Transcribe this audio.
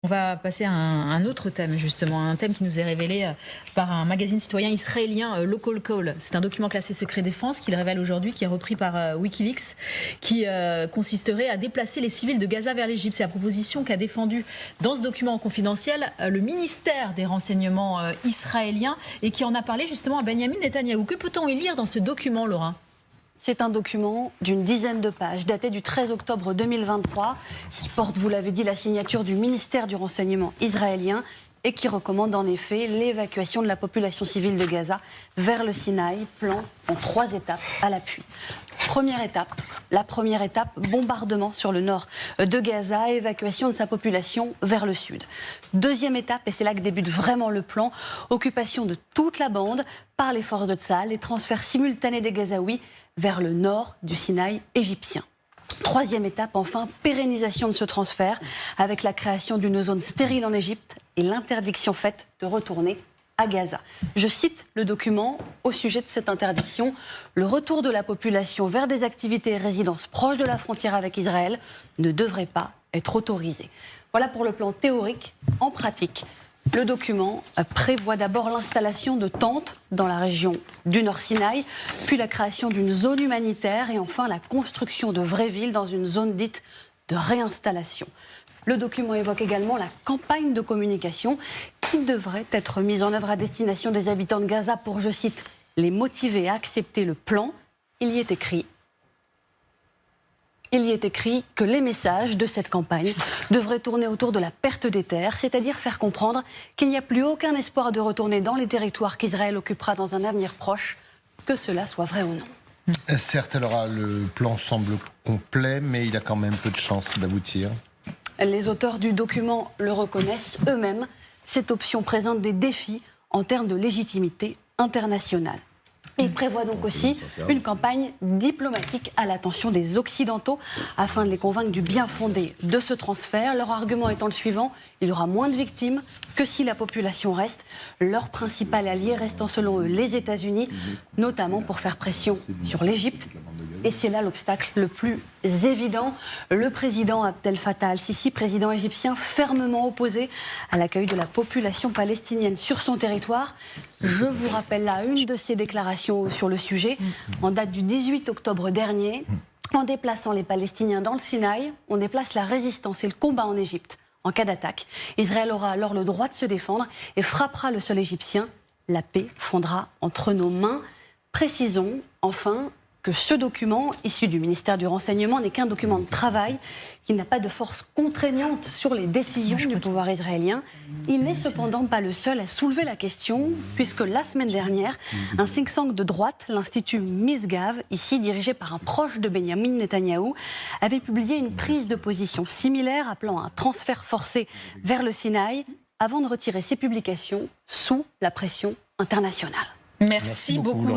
On va passer à un autre thème, justement, un thème qui nous est révélé par un magazine citoyen israélien, Local Call. C'est un document classé secret défense qu'il révèle aujourd'hui, qui est repris par Wikileaks, qui consisterait à déplacer les civils de Gaza vers l'Égypte. C'est la proposition qu'a défendue dans ce document confidentiel le ministère des renseignements israélien et qui en a parlé justement à Benyamin Netanyahou. Que peut-on y lire dans ce document, Laura ? C'est un document d'une dizaine de pages, daté du 13 octobre 2023, qui porte, vous l'avez dit, la signature du ministère du renseignement israélien et qui recommande en effet l'évacuation de la population civile de Gaza vers le Sinaï, plan en 3 étapes à l'appui. La première étape, bombardement sur le nord de Gaza, évacuation de sa population vers le sud. Deuxième étape, et c'est là que débute vraiment le plan, occupation de toute la bande par les forces de Tsahal et transfert simultané des Gazaouis vers le nord du Sinaï égyptien. Troisième étape, enfin, pérennisation de ce transfert avec la création d'une zone stérile en Égypte et l'interdiction faite de retourner à Gaza. Je cite le document au sujet de cette interdiction. Le retour de la population vers des activités et résidences proches de la frontière avec Israël ne devrait pas être autorisé. Voilà pour le plan théorique. En pratique, le document prévoit d'abord l'installation de tentes dans la région du Nord Sinaï, puis la création d'une zone humanitaire et enfin la construction de vraies villes dans une zone dite de réinstallation. Le document évoque également la campagne de communication qui devrait être mise en œuvre à destination des habitants de Gaza pour, je cite, les motiver à accepter le plan. Il y est écrit que les messages de cette campagne devraient tourner autour de la perte des terres, c'est-à-dire faire comprendre qu'il n'y a plus aucun espoir de retourner dans les territoires qu'Israël occupera dans un avenir proche, que cela soit vrai ou non. Certes, alors, le plan semble complet, mais il a quand même peu de chances d'aboutir. Les auteurs du document le reconnaissent eux-mêmes. Cette option présente des défis en termes de légitimité internationale. Il prévoit donc aussi une campagne diplomatique à l'attention des Occidentaux afin de les convaincre du bien fondé de ce transfert. Leur argument étant le suivant, il y aura moins de victimes que si la population reste. Leur principal allié restant selon eux les États-Unis, notamment pour faire pression sur l'Égypte. Et c'est là l'obstacle le plus évident. Le président Abdel Fattah al-Sisi, président égyptien, fermement opposé à l'accueil de la population palestinienne sur son territoire. Je vous rappelle là une de ses déclarations sur le sujet, en date du 18 octobre dernier. En déplaçant les Palestiniens dans le Sinaï, on déplace la résistance et le combat en Égypte. En cas d'attaque, Israël aura alors le droit de se défendre et frappera le sol égyptien. La paix fondra entre nos mains. Précisons, enfin, que ce document, issu du ministère du Renseignement, n'est qu'un document de travail qui n'a pas de force contraignante sur les décisions du pouvoir israélien. Il n'est cependant pas le seul à soulever la question, puisque la semaine dernière, un think tank de droite, l'Institut Misgav, ici dirigé par un proche de Benyamin Netanyahou, avait publié une prise de position similaire appelant à un transfert forcé vers le Sinaï avant de retirer ses publications sous la pression internationale. Merci beaucoup.